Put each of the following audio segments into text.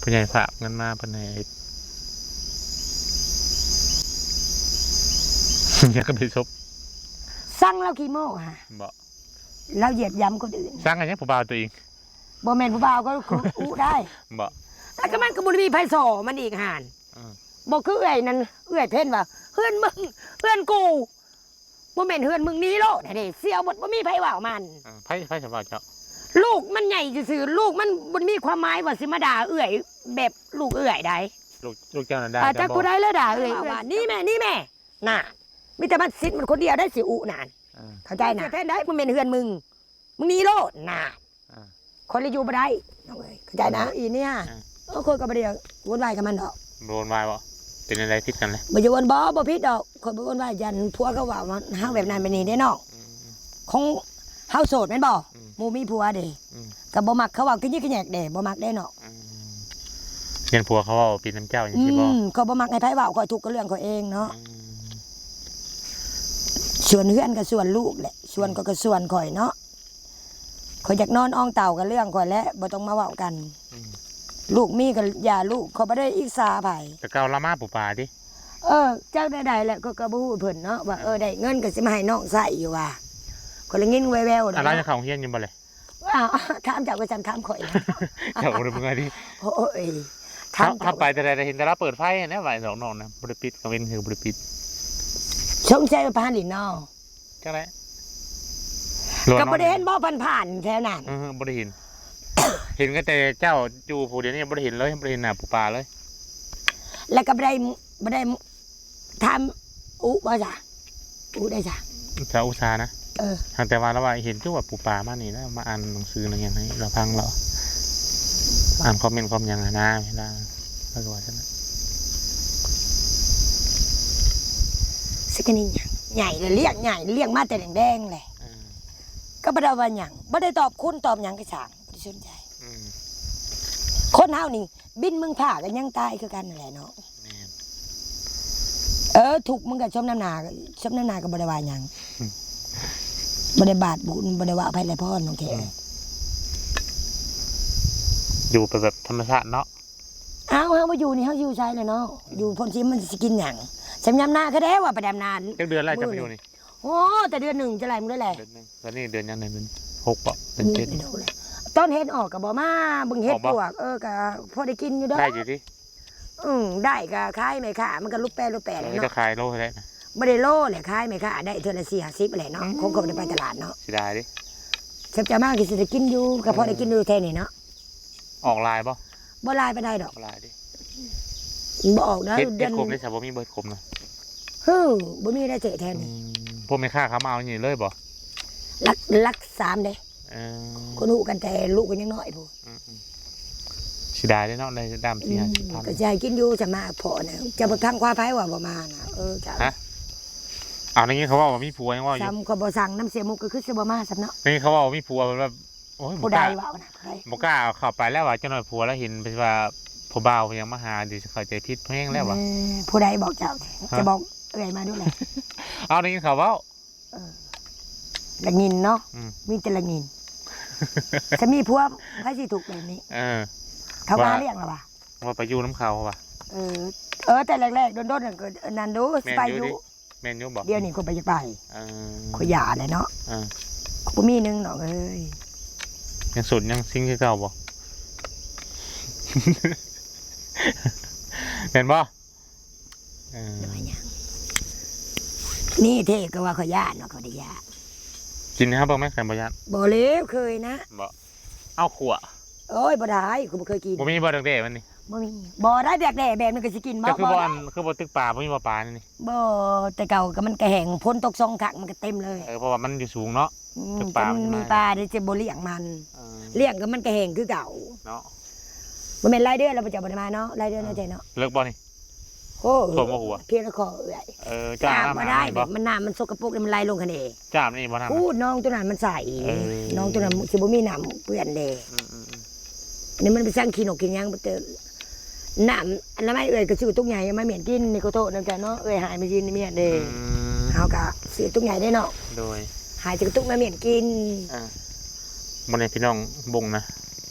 ผู้ใหญ่ฝากเงินมาเป็นไงยังก็ไปซบสั่งเราขี้โม่ฮะบ่เราเหยียดย้ำคนอื่นสั่งอะไรเนี่ยผู้บ่าวตัวเองบ่แม่นผู้บ่าวก็อู้ได้บ่แล้วก็มันก็บ่มีไผสอมันอีกห่านบ่คือเอื้อยนั่นเอื้อยเพ่นว่าเฮือนมึงเฮือนกูบ่แม่นเฮือนมึงนี้โลดเด้เสี่ยวบ่มีไผว่ามันไผสบายเจ้าลูกมันใหญ่ซื่อลูกมันบ่มีความหมายว่าสิมาด่าเอื้อยแบบลูกเอื้อยได้ลูกเจ้าน่ะได้จักผู้ใดแล้วด่าเอื้อยว่านี่แม่น่ะมีแต่มันสิทธิ์มันคนเดียวได้สิอุนานเข้าใจนะแท้ได้มันเป็นเฮือนมึงนี่โลดน่ะคนเลยอยู่บ่ได้น้องเอ้ยเข้าใจนะอีเนี่ยคนก็บ่ได้วุ่นวายกับมันดอกวุ่นวายบ่เป็นอะไรผิดกันเลยบ่อยู่วนบ่ผิดดอกคนบ่วุ่นวายยันผัวก็ว่ามันเฮาแบบนั้นแบบนี้ได้เนาะของเฮาโสดแม่นบ่หมู่มีผัวเด้ก็บ่มักเขาว่ากินยี่ขแยกเด้บ่มักได้เนาะเห็นผัวเขาเว้าปีน้ำเจ้าอย่างซี่บ่เขาบ่มักให้ไผเว้าข่อยทุกข์กับเรื่องเขาเองเนาะส่วนเฮือนกับส่วนลูกแหละส่วนก็ส่วนข่อยเนาะข่อยอยากนอนอ้องเต่ากับเรื่องข่อยและบ่ต้องมาเว้ากันลูกมีกับอย่าลูกเขาบ่ได้อิจฉาไผแต่เก่าละมาปู่ป่าดิจักได้แหละก็บ่ฮู้เพิ่นเนาะว่าได้เงินก็สิมาให้น้องใช้อยู่ว่าข่อยเลยงินแววๆเนาะอะไรจะเข้าเฮียนอยู่บ่เลยถามเจ้าก็จํถามข่อยเจ้าบ่ได้เบิ่งดิโอ้ยถ้าไปแต่ใดเห็นแต่ละเปิดไฟนะว่าน้องๆนะบ่ได้ปิดกังเว้นคือบ่ได้ปิดสงสัยว่าผ่านดินเนาะจังได๋ก็บ่ได้เห็นบ่ผ่านแถวนั้นบ่ได้เห็นเห็นก็แต่เจ้าอยู่ผู้เดียวนี่บ่ได้เห็นเลยบ่ได้เห็นหน้าปู่ป่าเลยแล้วก็บ่ได้ถามอุบ่จ้ะอุได้จ้ะจะอุตส่าห์นะทางแต่ว่าเราว่าเห็นจุว่าปู่ป่ามานี่แล้วมาอ่านหนังสืออะไรอย่างนี้เราพังเราอ่านคอมเมนต์คอมยังนะเวลาแล้วก็ว่าซั่นนะสิกนี่ใหญ่เลยเรียกใหญ่เรียกมาแต่แดงๆเลยก็บ่ได้ว่าหยังบ่ได้ตอบคุณตอบหยังก็ช่างบ่ได้สนใจคนเฮานี่บินมึงผ่ากันยังตายคือกันนั่นแหละเนาะถูกมึงก็ชมน้ำหนาก็บ่ได้ว่าหยังบ่ได้บาดบุญบ่ได้ว่าไผไลพรน้องแท้อยู่ไปแบบธรรมชาติเนาะเฮาบ่อยู่นี่เฮาอยู่ใช่เลยเนาะอยู่พ้นสิมันสิกินหยังสำยามนาก็ได้ว่าไปดำนานจักเดือนแล้วจะไปอยู่นี่โอ้แต่เดือน1จะไหลมึงได้แหละเดือน1แล้วนี่เดือนยังไงมัน6ป่ะเป็น7ต้นเฮ็ดออกก็บ่มาเบิ่งเฮ็ดพวกก็พอได้กินอยู่เด้อได้อยู่ดิได้ก็ขายไม่ค่ะมันก็ลูกแปะเนาะจะขายโลเท่าไหร่นะบ่ได้โลแหละขายไม่ค่ะได้เทื่อละ4-50แหละเนาะคงก็ได้ไปตลาดเนาะสิได้ดิเสพจะมากก็สิได้กินอยู่ก็พอได้กินอยู่แท้นี่เนาะออกลายบ่ลายไปได้ดอกลายดิบ่ออกนะเดือนครบได้ซะบ่มีเบิดครบนะบ่มีได้เจอแท้นี่พวกแม่ค้าเขามาเอานี่เลยบ่ลัก3เด้คนฮู้กันแต่ลูกก็ยังน้อยพู่สิได้เนาะในดำ4-50,000ก็สิให้กินอยู่จะมาพอนะจะบ่ทางควาไผว่าบ่มานะจ้ะฮะเอาอย่างงี้เขาว่ามีผัวยังว่าอยู่ซ้ำก็บ่สั่งน้ำเสียมุกก็คือสิบ่มาซั่นเนาะนี่เขาว่ามีผัวแบบโอ้ยผู้ใดว่านะบ่กล้าเข้าไปแล้วว่าจังหน่อยผัวแล้วเห็นว่าผู้บ่าวยังมาหาดิเข้าใจผิดแฮงแล้วว่ะผู้ใดบอกเจ้าจะบอกเอ้ยมาดูแลเอาอย่างงี้เขาเว้าละงินเนาะมีแต่ละงินจะมีผัวใครสิถูกแบบนี้เขามาเรียกล่ะว่าไปอยู่น้ำเขาว่ะแต่แรกๆโดนๆก็นั่นดูไปอยู่แม่นอยู่บ่เดี๋ยวนี้คนไปจะไปขอยหย่าเลยเนาะบ่มีนึงเนาะเอ้ยยังสุดยังซิงคือเก่าบ่เห็นบ่นี่เท่ก็ว่าขอยหย่าเนาะเขาได้หย่ากินนะครับบ่แม่ไข่บ่ยัดบ่เลวเคยนะบ่เอาขั่วโอ้ยบ่ได้กูบ่เคยกินบ่มีบ่ดักแด้มันนี่บ่มีบ่ได้แดกแด้แบบนึงก็สิกินบ่คือบ่คือบ่ตึกป่าบ่มีบ่ปลานี่บ่แต่เก่าก็มันก็แห้งพ้นตก2ครั้งมันก็เต็มเลยเพราะว่ามันอยู่สูงเนาะตึกป่ามันมีปลาเดี๋ยวจะบ่เลี้ยงมันเลี้ยงก็มันก็แห้งคือเก่าเนาะบ่แม่นรายเดือนแล้วบ่จะบ่ได้มาเนาะรายเดือนเนาะใจเนาะเลิกบ่นี่โอ้ท่วมหัวเพียงละคอเอื้อยจ้าบ่ได้มันน้ำมันสกปรกมันไหลลงคั่นเด้จ้ามนี่บ่น้ำน้องตัวนั้นมันใสน้องตัวนั้นสิบ่มีน้ำเปื้อนเด้นี่มันไปสร้างขี้นกขี้หยังบ่เจอน้ำอันนั้นไม่เอื้อยก็ซื้อตุ๊กใหญ่มาเหม็นกินนี่ก็โทษนำใจเนาะเอื้อยหายมากินนี่เมียเด้เฮาก็ซื้อตุ๊กใหญ่ได้เนาะโดยหายจากตุ๊กมาเหม็นกินบ่ได้พี่น้องบ่งนะ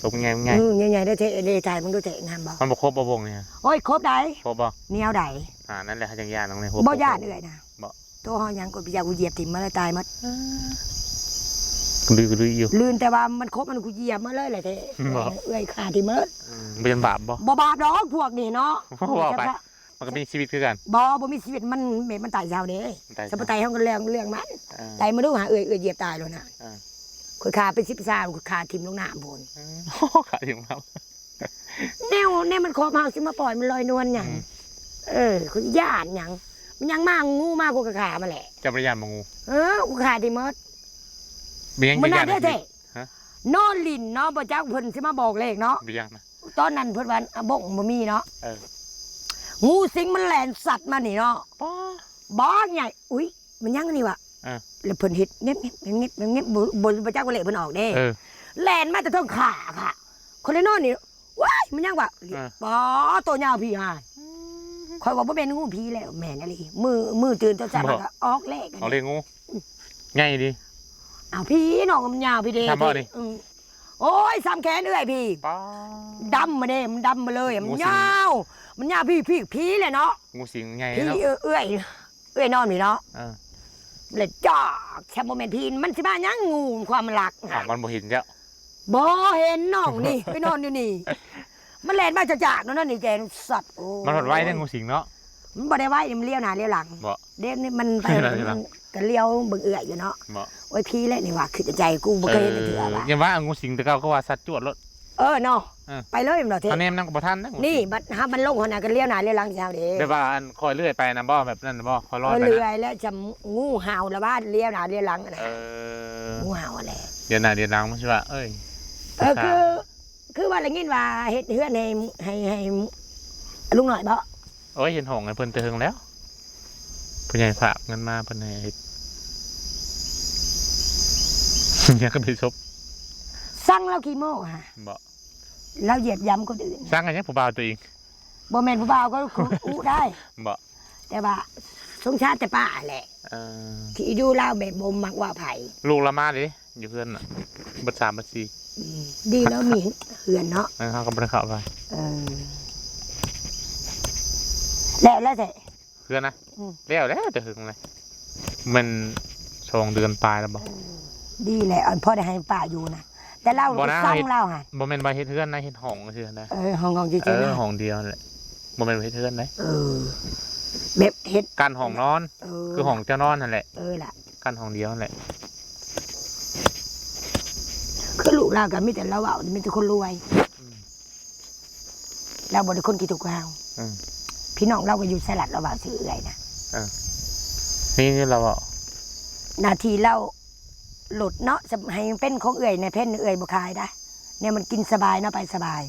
ตกไงไง ใหญ่ๆได้เทเลถ่ายมึงดูเทงามบ่ มันบ่ครบบ่วงเนี่ย โอ้ยครบได้ ครบบ่ แนวใด นั่นแหละจังยานน้องเนี่ย บ่ญาติเอื้อยนะ บ่ ตัวเฮายังกดไปอยากกูเหยียบถิ่มมาแล้วตายหมด กระดืออยู่ ลื่นแต่ว่ามันครบมันกูเหยียบมาเลยแหละเทเอื้อยขาที่หมด เป็นบาปบ่ บ่บาปดอกพวกนี่เนาะ ว่าไปมันก็มีชีวิตคือกัน บ่มีชีวิตมันตายยาวเด้สมมุติตายเฮาก็เรื่องมันตายมาดูหาเอื้อยเหยียบตายแล้วนะข่อยขาเป็น13ข่อยขาทิ่มลงน้ำพุ่น ขาถึงแล้ว แนวมันครบเฮาสิมาปล่อยมันลอยนวลหยังข่อยย่านหยังมันยังมางูมากูก็ขามาแหละ จะพยายามมางู กูขาที่หมด เบี้ยง มัน จะ น่า ย่าน ได้เท่ ฮะ นอนลินเนาะบ่จักเพิ่นสิมาบอกเลขเนาะ เบี้ยงนะ ตอนนั้นเพิ่นว่าบ่งบ่มีเนาะ เออ งูสิงมันแล่นสัตว์มานี่เนาะ ป้า บ่ใหญ่อุ้ยมันยังนี่วะแล้วเพิ่นเฮ็ดเงียบบ่จักว่าเลขเพิ่นออกเด้แล่นมาแต่เทิงขาค่ะ คนเลยนอนนี่ว้ายมันยังวะป๋อตัวยาวพี่ห่าข่อยว่าบ่แม่นงูผีแล้วแม่นอะไรมือตื่นจังซั่นก็ออกเลข เอาเลขงูง่ายดี อ้าวพี่น้องมันยาวพี่เด้ ทำบ่ดิ โอ้ยซ้ำแขนเอื้อยพี่ ป้า ดำมาเด้มันดำมาเลยมันยาวพี่เลยเนาะ งูสิงง่าย พี่ เนาะ เอื้อยนอนนี่เนาะ เออ เลยจ้าแค่โมเมนต์พี่มันสิบ้ายังงูความรัก มันบ่เห็นเจ้า บ่เห็นน้องนี่ ไปนอนอยู่นี่ มันแล่นมาจากๆนั่นนี่แกสัตว์โอ้ มันหดไว้ได้งูสิงเนาะ มันบ่ได้ไว้มันเลี้ยวหน้าเลี้ยวหลัง บ่ เด็กนี่มันไป เลี้ยวหน้าเลี้ยวหลัง ก็เลี้ยวเบิ่งเอื้อยอยู่เนาะ บ่ โอ้ยพี่แหละนี่ว่าคือใจกูบ่เคยเห็นเถื่อว่ะ ยังว่างูสิงแต่เก่าก็ว่าสัตว์จวดรถ เนาะไปเลยมันดอกเท ตอนนี้มันก็บ่ทันนะ นี่มันลงหัวหน้ากันเลี้ยวหน้าเลี้ยวหลังเช้าเด้ แบบว่าอันคอยเลื่อยไปนะบ่แบบนั้นบ่คอยลอยไป เลื่อ นะ ยแล้วจะงูเห่าละบ้านเลี้ยวหน้าเลี้ยวหลังนะ งูเห่าอะไร เดี๋ยวหน้าเดี๋ยวหลังมันใช่ป่ะเอ้ย คือว่าอะไรงี้ว่าเฮ็ดเฮือนให้ลุงหน่อยบ่ โอ้ยเห็นหงส์ไอ้เพิ่นเติงแล้วผู้ใหญ่ฝากเงินมาเพิ่นให้เฮ็ด อยากก็ไปซบ สั่งเรากี่โมงฮะ บ่ เราเหยียบย้ำคนอื่น สร้างกันยังผู้บ่าวตัวเอง บ่แม่นผู้บ่าวก็อู้ได้ บ่ แต่ว่าสงชาติแต่ป้าแหละ ที่อยู่ลาวแบบบ่มักว่าไผ ลูกละมาดิอยู่เพื่อนน่ะเบัด3 บัด ดีแล้วมีเฮือนเนาะ 4เขาก็บ่ได้เข้าไป แล้วแต่ เพื่อนนะแล้วจะหึงเลยมัน2 เดือนปลายแล้วบ่ ดีแหละพ่อได้ให้ป้าอยู่นะแต่เราสั่งเราฮะ บ่แม่นว่าเฮ็ดเฮือนนะเฮ็ดห้องซื่อๆนะ ห้องจริงๆนะ ห้องเดียวนั่นแหละบ่แม่นว่าเฮ็ดเฮือนนะ แบบเฮ็ด กันห้องนอนคือห้องเจ้านอนนั่นแหละ ล่ะ กันห้องเดียวนั่นแหละ คือลูกเราก็มีแต่เราเว้ามีแต่คนรวยเราบ่ได้คนขี้ทุกข์เฮาพี่น้องเราก็อยู่สลัดเราเว้าซื่อเอื้อยนะ นี่เราอ่ะ หน้าที่เราหลุดเนาะให้เป็นของเอื้อยในเพ่นเอื้อยบ่ขายได้เนี่ยมันกินสบายเนาะไปสบาย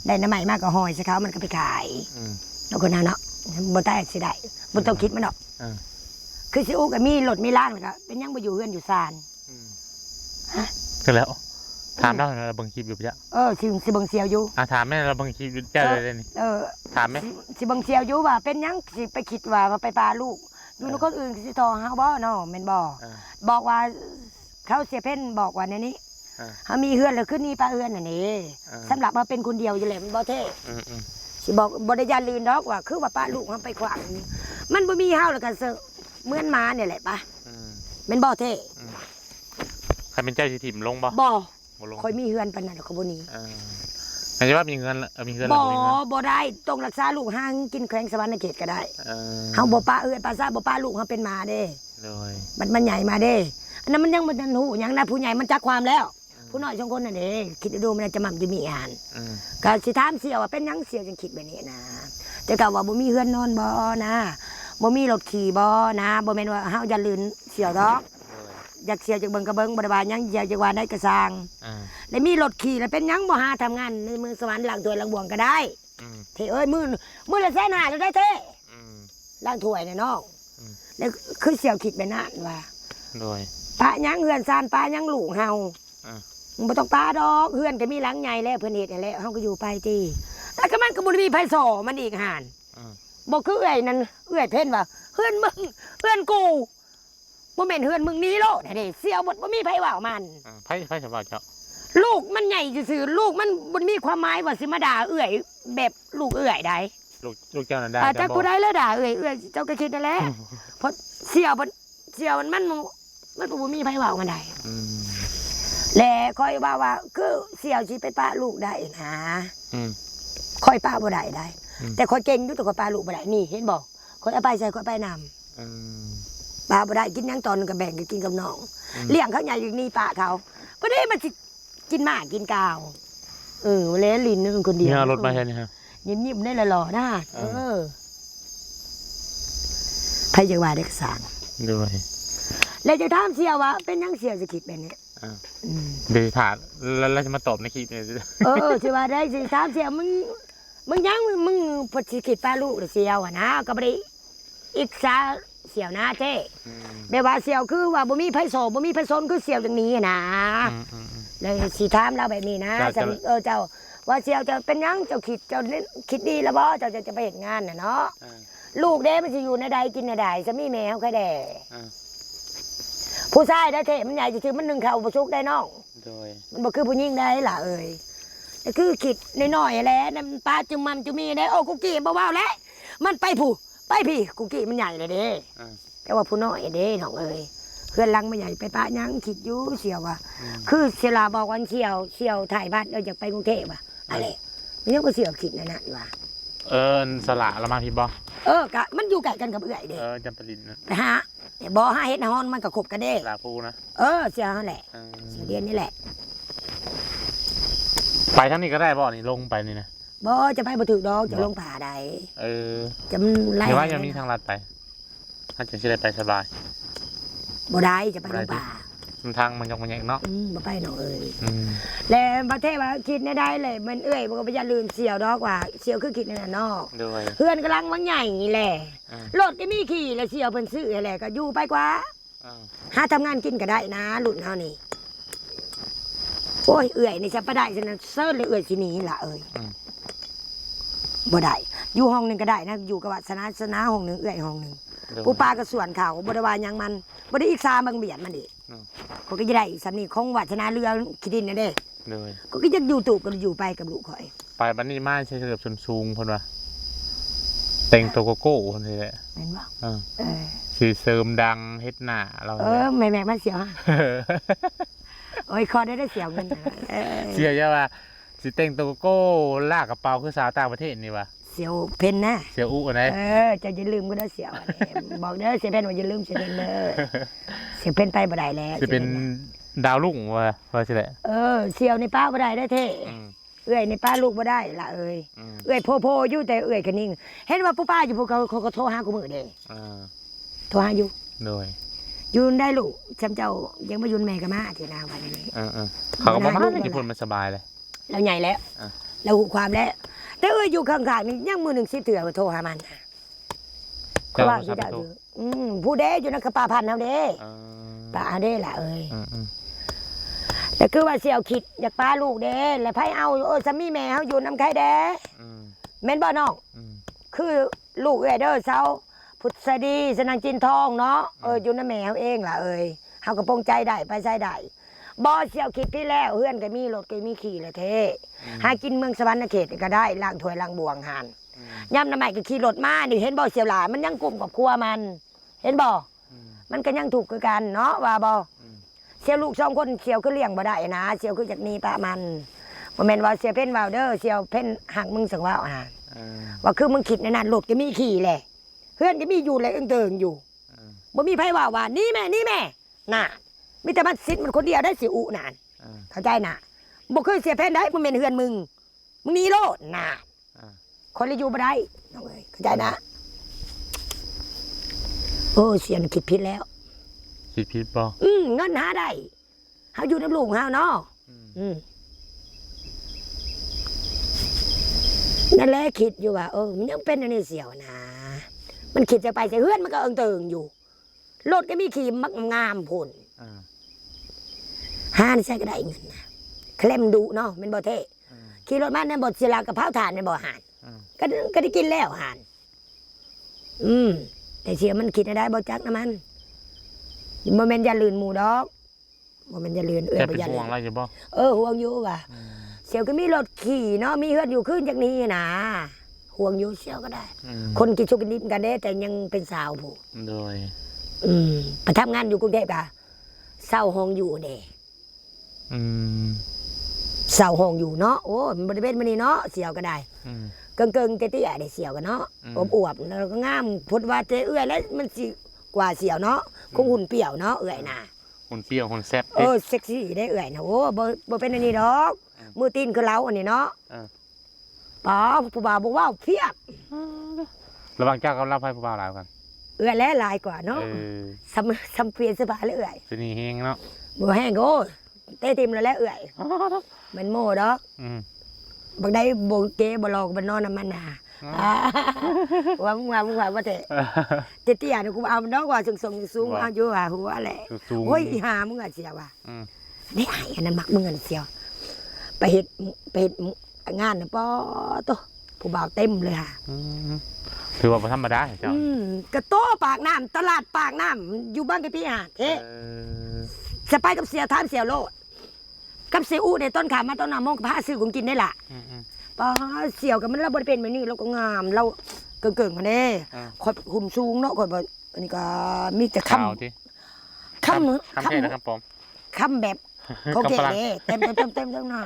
ได้น้ำใหม่มากก็หอยใช่เขามันก็ไปขายแล้วคนนั้นเนาะบ่ได้สิได้บ่ต้องคิดมันเนาะคือสิอู้ก็มีรถมีล่างแล้วก็เป็นยังบ่อยู่เฮือนอยู่ซาน ก็แล้วถามเราเราเบิ่งคลิปอยู่ปะจ๊ะ สิเบิ่งเสียวอยู่ ถามแม่เราเบิ่งคลิปอยู่เจ้าเลยนี่ถามไหม สิเบิ่งเสียวอยู่ว่าเป็นยังสิไปคิดว่าไปปลาลูกอยู่ในคนอื่นสิทอเฮาบ่เนาะแม่นบ่บอกว่าเขาเสียเพ่นบอกว่าในนี้เฮามีเฮือนแล้วขึ้นนี่ปลาเฮือนน่ะนี่สำหรับว่าเป็นคนเดียวอยู่แหละมันบ่เท่สิบอกบ่ได้อย่าลืมดอกว่าคือว่าปลาลูกเฮาไปขวางมันบ่มีเฮาแล้วก็เซอะเหมือนหมาเนี่ยแหละปะแม่นบ่เท่ ใครเป็นเจ้าสิถิ่มลงบ่ บ่ ลง ค่อยมีเฮือนปานนั้นเขาบ่หนี อาจจะว่ามีเงินมีเงิน บ่ได้ต้องรักษาลูกห่างกินแขวงสวรรณเขตก็ได้เฮาบ่ปลาเอื้อยปลาซ่าบ่ปลาลูกเฮาเป็นหมาเด้เลยมันใหญ่มาเด้อันนั้นมันยังบ่ทันฮู้หยังนะผู้ใหญ่มันจักความแล้วผู้น้อย2คนนั่นเด้คิดดูมันจะมั่มจะมีอาหารก็สิถามเสี่ยวว่าเป็นหยังเสี่ยวจังคิดแบบนี้นะแต่ก็ว่าบ่มีเฮือนนอนบ่นะบ่มีรถขี่บ่นะบ่แม่นว่าเฮาอย่าลืนเสี่ยวดอกอยากเสี่ยวจักเบิ่งก็เบิ่งบ่ได้ว่าหยังอยากจักว่าได้ก็สร้างแล้วมีรถขี่แล้วเป็นหยังบ่หาทำงานในเมืองสวรรค์ล้างถ้วยล้างบ่วงก็ได้เท่เอ้ยมื้อละ150,000แล้วได้เท่ล้างถ้วยน่ะน้องแล้วคือเสี่ยวคิดแบบนั้นว่าโดยปะยังเฮือนซานปะยังลูกเฮาบ่ต้องปะดอกเฮือนก็มีหลังใหญ่แล้วเพิ่นเฮ็ดนั่นแหละเฮาก็อยู่ไปติแล้วก็มันก็บ่ได้มีไผสอมันอีกห่านบ่คือเอื้อยนั่นเอื้อยเพิ่นว่าเฮือนมึงเฮือนกูบ่แม่นเฮือนมึงนี้โลดเด้เสี่ยวบ่มีไผว่ามันไผสบายเจ้า ลูกมันใหญ่ซื่อๆลูกมันบ่มีความหมายว่าสิมาด่าเอื้อยแบบลูกเอื้อยได้ ลูกเจ้านั่นได้ จักผู้ใดแล้วด่าเอื้อยเจ้าก็คิดนั่นแหละเพราะเสี่ยวมันบ่มีไผเว้ามันได้และค่อยว่าคือเสี่ยวสิไปปะลูกได้นะค่อยปะบ่ได้แต่ค่อยเก่งอยู่แต่ค่อยปะลูกบ่ได้นี่เห็นบ่ค่อยเอาไปใส่ค่อยไปนำปะบ่ได้กินหยังตอนนึงก็แบ่งกันกินกับน้องเลี้ยงเขาใหญ่อย่างนี้ปะเขาบ่ได้มันสิกินหมากกินกาวแลลิ้นนึงคนเดียวเนี่ยรถมาแค่นี้ฮะยิ้มๆได้หล่อๆนะไผจะว่าได้ก็สร้างด้วยแล้วจะถามเสี่ยวว่าเป็นหยังเสี่ยวจะคิดแบบนี้เดี๋ยวถามแล้วจะมาตอบในคลิปเนี่ยสิว่าได้สิถามเสี่ยวมึงยังมึงพอสิคิดปลาลูกเสี่ยวอ่ะนะก็บ่ได้อิกษาเสี่ยวนะเจ้แบบว่าเสี่ยวคือว่าบ่มีไผโสบ่มีไผสนคือเสี่ยวจังนี้นะเลยสิถามเราแบบนี้นะเจ้าว่าเสี่ยวจะเป็นยังเจ้าคิดดีแล้วบ่เจ้าจะไปเฮ็ดงานน่ะเนาะลูกเด้มันสิอยู่ในใดกินในใดจะมีแมวใครแด่ผู้ชายได้เท่มันใหญ่ซื่อมันนึงเข้าบ่สุกได้น้องมันบ่คือผู้หญิงได้ล่ะแต่คือคิดน้อยๆแหละนำป้าจุมัมจุมีได้โอ้กุกี้บ่ว้าวแล้วมันไปผู้ไปพี่กุกี้มันใหญ่เลยเด้แต่ว่าผู้น้อยเด้น้องเพื่อนลังไม่ใหญ่ไปป้ายังคิดอยู่เสี่ยวว่าคือเสียลาบอกวันเสี่ยวถ่ายบ้านอยากไปกรุงเทพว่ะอะไรมันยังก็เสี่ยวคิดนั่นน่ะว่าสละละมาพี่บ่กะมันอยู่ไกลกันกับเอื้อยเด้จำปาลินนะฮะบ่หาเฮ็ดฮ้อนมันก็คบกันเด้ลาพูนะเสียนั่นแหละเสียเรียนนี่แหละไปทั้งนี้ก็ได้บ่นี่ลงไปนี่นะบ่จะไปบ่ถึกดอกจะลงป่าใดจะไล่เดี๋ยวว่ายังมีทางลัดไปถ้าจะสิได้ไปสบายบ่ได้จะไปลงป่าทางมันยกมันใหญ่เนาะบ่ไปเนาะแล้วประเทศว่าคิดได้เลยมันเอื้อยบ่ก็อย่าลืมเสี่ยวดอกว่าเสี่ยวคือคิดนั่นน่ะเนาะเพื่อนกำลังมันใหญ่นี่แหละรถก็มีขี่แล้วเสี่ยวเพิ่นซื้อแหละก็อยู่ไปกว่าหาทำงานกินก็ได้นะรุ่นเฮานี่โอ้ยเอื้อยนี่จะบ่ได้ฉะนั้นเซิร์ชเลยเอื้อยสิหนีล่ะบ่ได้อยู่ห้องนึงก็ได้นะอยู่กับวาสนาห้องนึงเอื้อยห้องนึงปูปลาก็ส่วนเขาบ่ได้ว่าหยังมันบ่ได้อีกซาบังเบียดมันอีกก็จะได้สำนีของวัฒนาเรือคิดินนะเด้ก็จะอยู่ตูบก็อยู่ไปกับลูกข่อยไปบันนี้มาใช้เกือบชนสูงคนว่าแต่งตัวโก้คนนี้แหละเป็นบ่สีเสริมดังเฮ็ดหน้าเราแม่มันเสียวโอ้ยคอได้เสียวเงินเสียใช่ป่ะสีแต่งตัวโก้ลากกระเป๋าคือสาวต่างประเทศนี่ป่ะเสียวเพนนะเสียวอุ๊กันไหนจะอย่าลืมก็ได้เสียวบอกเด้อเสียเพนว่าอย่าลืมเสียเพนเด้อเสียเพนไปบ่ได้แล้วจะเป็นดาวลุ่งว่าใช่แหละเสียวในป้าบ่ได้ได้เท่เอื้อยในป้าลูกบ่ได้ละเอื้อยโพอยู่แต่เอื้อยกันนิ่งเห็นว่าผู้ป้าอยู่พวกเขาก็โทรหากูมื้อเด้โทรหาอยู่โดยยืนได้ลูกจำเจ้ายังมายืนแม่กับมาที่นาวันนี้เขาก็มาบ้านญี่ปุ่นมันสบายเลยเราใหญ่แล้วเราหูความแล้วแต่อยู่ข้างๆนี่ยังมือ10 เถื่อมาโทรหามันเขาว่าที่ได้ผู้เด้อยู่นักป่าพันธุ์เฮาเด้ป่าเด้ล่ะแต่คือว่าเสี่ยวคิดอยากป้าลูกเด้แล้วไผเอาสามีแม่เฮาอยู่นำใครเด้แม่นบ่น้องคือลูกเอ้ยเด้อเซาพุทธดีสนังจินทองเนาะอยู่นำแม่เฮาเองล่ะเฮาก็ปงใจได้ไปใจได้บ่เสี่ยวคิดพี่แล้วเฮือนก็มีรถก็มีขี่ละเท่หากินเมืองสวรรค์เขตก็ได้ล้างถ้วยล้างบ่วงหานย่ำน้ำใหม่ก็ขี่รถมานี่เห็นบ่เสี่ยวหลามันยังกลุ่มกับครัวมันเห็นบ่มันก็ยังถูกคือกันเนาะว่าบ่เสี่ยวลูก2 คนเสี่ยวคือเลี้ยงบ่ได้นะเสี่ยวคือจากนี้ปะมันบ่แม่นว่าเสี่ยวเพ่นว่าเด้อเสี่ยวเพ่นหักมึงสังว่าว่าคือมึงคิดในนั้นรถก็มีขี่แหละเฮือนก็มีอยู่เลยเติงอยู่บ่มีไผว่านี่แม่น่ะมีแต่มันซิดมันคนเดียวได้สิอุนานเข้าใจน่ะบ่เคยเสียแผ่นได้มันเป็นเฮือนมึงหนีโลดน่ะคนเลยอยู่บ่ได้น้องเอ้ยเข้าใจนะโอ้เสียนคิดผิดแล้วคิดผิดบ่เงินหาได้เฮาอยู่นำลูกเฮาเนาะนั่นแหละคิดอยู่ว่ามันยังเป็นอันนี้เสียวนะมันคิดจะไปใส่เฮือนมันก็เติงอยู่รถก็มีขี่มักงามพุ่นหาใช่ก็ได้เงินนะเคลมดุเนาะเป็นบ่เท่ขี่รถมาในบ่ศิลากระเพราถ่านในบ่หานก็ได้กินแล้วหานแต่เสียมันคิดได้บ่จักนะมันบ่แม่นอย่าลืนหมู่ดอก บ่แม่นอย่าเลือนเอื้อ แต่ บ่ เป็น อย่า ห่ เลื ว อง น อะไรอยู่บ่ ห่วงอยู่ว่ะเสี่ยวก็มีรถขี่เนาะมีเฮือนอยู่ขึ้นจากนี้นะห่วงอยู่เสี่ยวก็ได้ คนกินชุกกินดิบกันเด้แต่ยังเป็นสาวผู้ โดย ไปทำงานอยู่กรุงเทพกะเศร้าห้องอยู่เด้ เสาห้องอยู่เนาะโอ้มันบริเวณมันนี่เนาะเสียวก็ได้เกิงเตี้ยๆได้เสียวกันเนาะอวบๆแล้วก็งามพุดว่าเจเอื้อยแล้วมันสิกว่าเสียวเนาะคงหุ่นเปี่ยวเนาะเอื้อยน่ะ หุ่นเปรี้ยวหุ่นแซ่บ เซ็กซี่ได้เอื้อยนะโอ้บ่เป็นอันนี้ดอกมือตีนคือเราอันนี้เนาะป๋าผู้บ่าวบอกว่าเพียบ ระหว่างเจ้ากับเราไพ่ผู้บ่าวหลายกัน เอื้อยและลายกว่าเนาะซ้ำเปลี่ยนเสื้อผ้าเลยเอื้อย ตัวนี้แห้งเนาะ บ่แห้งโอ้เต้ติมแล้วแหละเอื้อยมันโม่ดอกบางได้บ่เก๋บ่หลอกบ่นอนน้ำมันน่ะว่ามึงว่าแต่เตี้ยๆนี่กูเอามันดอกว่าสูงเอาอยู่ว่าหัวแหละโอ้ยอีหามึงอ่ะเสียวว่ะได้ไอ้อันนั้นมักมึงอ่ะเสียวไปเฮ็ดงานน่ะป้อโตผู้บ่าวเต็มเลยค่ะ ถือว่าบ่ธรรมดาเจ้าก ระโตปากน้ำตลาดปากน้ำอยู่บ้านกับพี่เท่จะไปกับเสียถามเสียโลดกับเสียอู้ในต้นขามาต้นน้ำมงกับผ้าซื้อของกินได้ล่ะป้าเสี่ยวกับมันเราบริเป็นแบบนี้เราก็งามเราเก่งๆกันเด้คอยหุ่มสูงเนาะคอยแบบอันนี้ก็มีแต่คำเท่นะครับผม คำแบบเขาเก่งเด้เต็มหน้า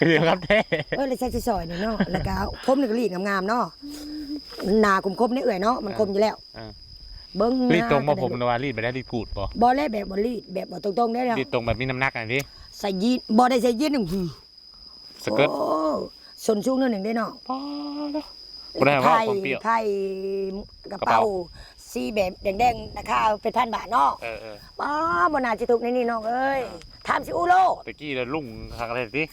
เดี๋ยวครับเท่ เลยใช้ซอยนี่เนาะแล้วก็ผมนี่ก็รีดงามๆเนาะหนาคมๆนี่เอื่อยเนาะมันคมอยู่แล้วเบิ้งรีดตรงมาผมนะว่ารีดไปได้รีดกูดบ่บ่แล้วแบบบ่รีดแบบบ่ตรงๆได้แล้วรีดตรงแบบมีน้ำหนักอันนี้ใส่ยีนบ่ได้ใส่ยีนหนึ่งสเกิร์ตส่วนสูงหนึ่งได้เนาะบ่ได้ว่าคนเปรี้ยวไผ่กระเป๋าสีแบบแดงๆนะคะเป็น1,000 บาทเนาะป้าบ่น่าจะถูกในนี่น้องเอ้ยถามสิอูโลตะกี้แล้วลุงทางอะไรสิ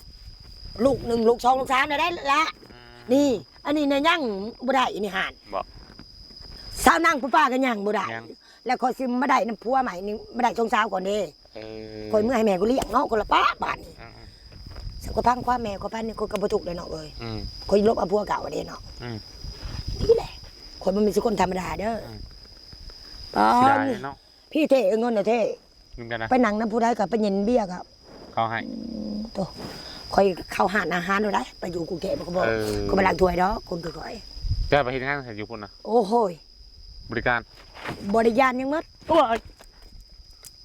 ลูก1ลูก2ลูก3ได้ละนี่อันนี้เนี่ยยังบ่ได้นี่ห่านบ่สาวนั่งผู้ป้าก็ยังบ่ได้แล้วคอยซิมมาได้น้ำพัวใหม่นี่มาได้ช่วงเช้าก่อนเด้คอยเมื่อให้แม่กูเลี้ยงเนาะคนละป้าบาทนี่สักพังความแม่ก็พันนี่คนก็บ่ถูกเลยเนาะเอ้ยคอยลบเอาพัวเก่าเด้เนาะนี่แหละคนมันเป็นคนธรรมดาเด้อพี่เท่เงินเท่ไปนั่งน้ำผู้ใดกับไปเย็นเบี้ยกับเขาให้ตัวคอยเข้าหานอาหารดูได้ไปอยู่กรุงเทพก็บอกก็ไปล้างถ้วยเนาะคนคือคอยจะไปเห็นงานเสร็จอยู่พุ่นนะโอ้โหบริการยังมัด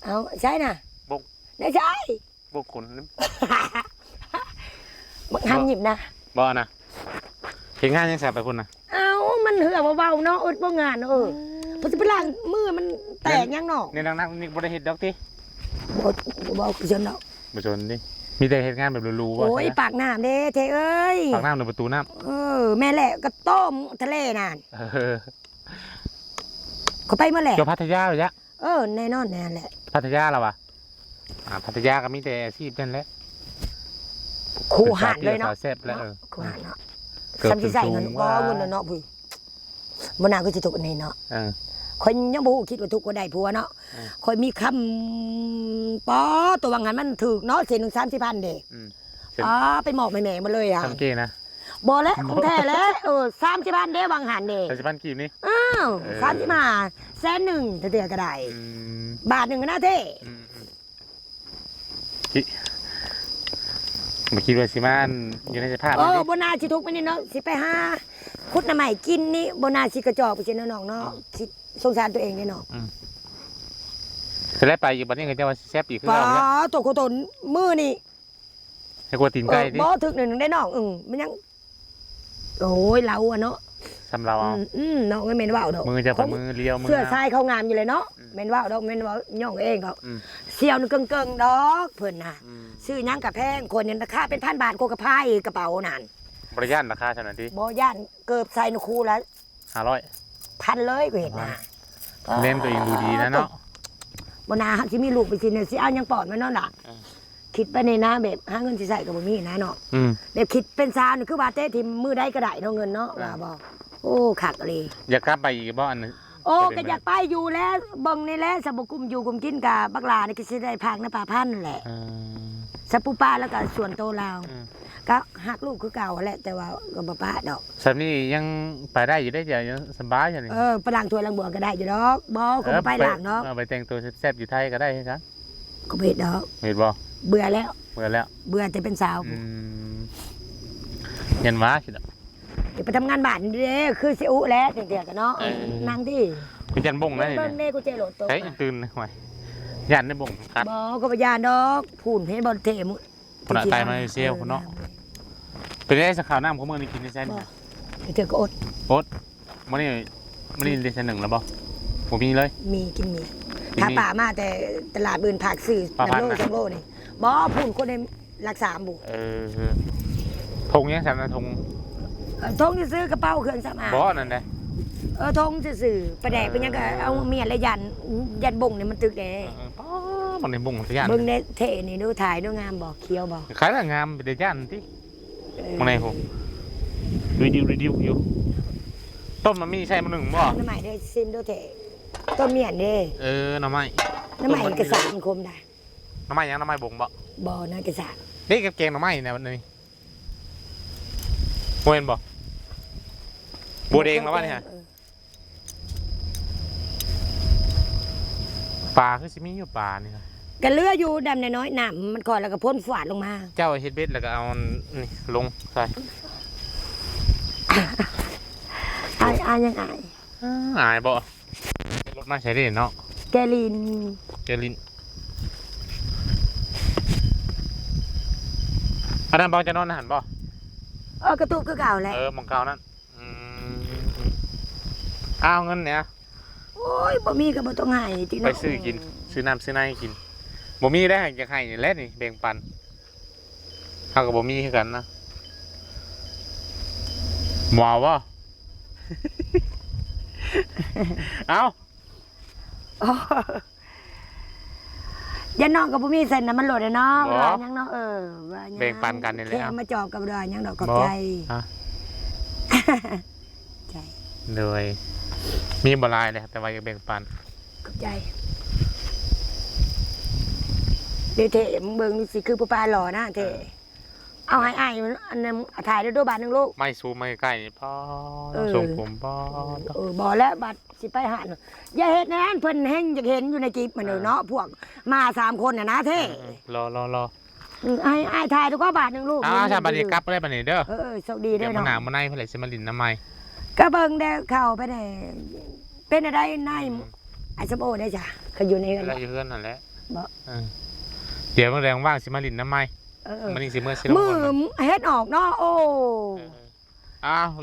เอาใช่น่ะบกได้ใช่บกคนบังคับหยิบนะบ่นะเห็นงานยังแสบไปพุ่นนะเอามันเหือเบาๆเนาะอึดบ่งานพอจะไปล้างมือมันแตกยังเนาะเนี่ยนักนี่บริเหตุดอกติบ่คือฉันเนาะบ่ชนดิมีแต่เหตุงานแบบรู้ๆว่าโอ้ยปากน้ำเด้เทเอ้ยปากน้ำในประตูน้ำแม่แหละก็ต้มทะเลนานเขาไปเมื่อแหละเจ้าพัทยาเลยจ้ะแน่นอนแน่แหละพัทยาแล้ววะพัทยาก็มีแต่อาชีพนั่นแหละคู่หันเลยเนาะแซ่บแล้วคู่หันเนาะซ้ำที่ใส่เงินก็เงินเนาะพี่บนนาก็จะถูกในเนาะคนยังบูคิดว่าทุกคนได้ผัวเนาะคอยมีคำป้อตัววังหันมันถือเนาะ130,000เด็กไปหมอกแม่มาเลยสังเกตนะบอแล้วของแท้แล้ว30,000เด้วังหันเด็ก30,000กีบนี่35 100,000เตือนก็ได้บาทหนึ่งก็น่าเท่เมื่อกี้ว่าสิมันอยู่ในสภาพบนาสิทุกไปนี่เนาะสิไปหาคุดน้ำใหม่กินนี่บนาสิกระจอกไปเช่นน้องเนาะคิดสงสารตัวเองเนี่ยเนาะจะได้ไปอยู่บ้านนี้ก็จะว่าแซ่บอีกขึ้นแล้วเนี่ยตัวโคตรมือนี่ให้กลัวตีนไก่ดิบ่ถึกหนึ่งได้น้องมันยังโอ้ยเราอะเนาะสำเราน้องเมนว่าวดอกมือจะเป็นมือเลี้ยวมือเสื้อชายเขางามอยู่เลยเนาะเมนว่าวดอกเมนว่าวย่องเองเขาเสี่ยวนึงเกิงดอกเพิ่นน่ะซื้อยังกับแพงคนเนี่ยราคาเป็น1,000 บาทโคกระพายกระเป๋านั่นบริย่านราคาเท่านั้นดิบ่ย่านเกิบใส่นคูแล้ว500เลยก็เห็นนะเน้นตัวเองดูดีนะเนาะบ่นาสิมีลูกไปสิเนี่ยสิเอายังปอดมันเนาะล่ะคิดไปในนะแบบหาเงินสิใส่ก็บ่มีนะเนาะแบบคิดเป็นซาวนี่คือว่าเต้ทิมมือได้ก็ได้เนาะเงินเนาะว่าบ่โอ้คักเลยอยากกลับไปอีกบ่อันนึงโอ้ก็อยากไปอยู่แล้วเบิ่งนี่แหละสะบกุมอยู่กุมกินกับบักลานี่ก็สิได้พักนะป่าพันธุ์แหละสะปูป้าแล้วก็ส่วนโตลาวก็หักลูกคือเก่าแหละแต่ว่าก็บ่ปะดอกสัปนี้ยังไปได้อยู่ได้ยังสบายอยู่นี่ไปล้างถ้วยล้างบ่อก็ได้อยู่ดอกบ่ก็ไปล้างเนาะไปแต่งตัวแซ่บๆอยู่ไทยก็ได้ครับ ก็เบ็ดดอก เห็นบ่ เบื่อแล้ว เบื่อแล้ว เบื่อแต่เป็นสาว ยันว้าคิดอ่ะ เดี๋ยวไปทำงานบ้านเด้อคือสิอุแล้วเดี๋ยวกันเนาะนั่งที่ คุณยันบ่งได้ เบิ่ง เนี่ย เด้กูเจโหลดตัว เฮ้ยตื่นหน่อยยันได้บ่งกัด บ่ก็บ่ยานดอกพูนเห็นบ่เทมุ คนละตายมาเลเซียคนเนาะ เป็นได้สักข่าวน้ำของเมืองนี่กินได้ใช่ไหม เธอก็อด มันนี่เดือนหนึ่งแล้วบ่ผมมีเลย มีกินมีถ้าป่ามาแต่ตลาดอื่นผักซื้อ ปลาพัน น้ำโล น่ะ จังโลนี่บ่พูนคนในรักษาบุ ธงยังแซมนะธง ทงจะซื้อกระเป๋าเครื่องสำอาง บ่นั่นแหละ ทงจะซื้อประแดกเป็นยังก็เอาเมียและยันบ่งเนี่ยมันตึกแด ป้ามันในบ่งสักอย่าง เบิ่งในเทนี่ดูถ่ายดูงามบ่เคี้ยวบ่ ขายละงามเป็นย่านที่มันในผมรีดิวอยู่ต้มมันมีใช่มันหนึ่งบ่ น้ำใหม่ได้ซิมดูเทต้นเมียนเด้ หน่อไม้ น้ำใหม่กระสานคมได้ หน่อไม้ยังหน่อไม้บ่งบ่ บ่นะกระสาน นี่กับแกงหน่อไม้เนี่ยวันนี้โมเห็นบ่บัวแดงแล้ววะเนี่ยปลาคือสิมีอยู่ปลานี่ครับ กันเลืออยู่ดำน้อยๆน้ำมันก่อนแล้วก็พ่นฝาดลงมา เจ้าเฮ็ดเบ็ดแล้วก็เอานี่ลงใส่ อายยังอาย อายบ่รถมาใช้ได้เนาะ แกลิน เจลินอันนั้นบ่จะนอนหันบ่ กระตุกคือเก่าแหละ มองเก่านั่นอ้าวเงินเนี่ย โอ้ยบ่มีก็บ่ต้องให้ติ ไปซื้อกินซื้อน้ำซื้อในให้กินบ่มีได้ให้จะให้นี่แหละนี่แบ่งปันเฮาก็บ่มีคือกันนะหมอบ่ เอ้า ยันน้องกับบ่มีเส้นน่ะมันโหลดเนาะว่ายังเนาะว่ายัง แบ่งปันกันนี่แหละ แค่มาจอบกับดอยยังดอกขอบใจ ใจ เลยมีบ่หลายเลยแต่ว่าอยากแบ่งปัน ขอบใจเดี๋ยวเทมึงเบิ่งดูสิคือผู้ปลาหล่อนะเทเอาให้อ้ายอันนึงถ่ายด้วยบาทนึงลูก ไม่ซูมไม่ใกล้นี่พ่อ เออ ส่งผมพ่อ บ่แล้วบัดสิไปหาอย่าเฮ็ดนะเพิ่นแฮงอยากเห็นอยู่ในคลิปมันเนาะพวกมา3คนน่ะนะเท่ รอ ให้อ้ายถ่ายด้วยก็บาทนึงลูก ชาบัดนี้กลับได้บัดนี้เด้อ โชคดีเด้ เดี๋ อ ยวมันหนา เนาะ มันในเพิ่นเลยสิมาลินน้ำไม้ ก็เบิ่งได้เข้าไปได้เป็นอะไรนายไอ้สมโอได้จ้ะเขาอยู่ในเฮือน แล้วอยู่เพื่อนนั่นแหละ บ่ เดี๋ยวมันแรงว่างสิมาลินน้ำไม้มันนี่สิเมื่อสิลง มือ คน เฮ็ดออกเนาะโอ้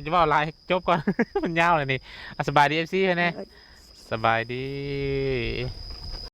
จะว่าอะไรจบก่อน มันยาวเลยนี่สบายดี FC เพิ่นแน่สบายดี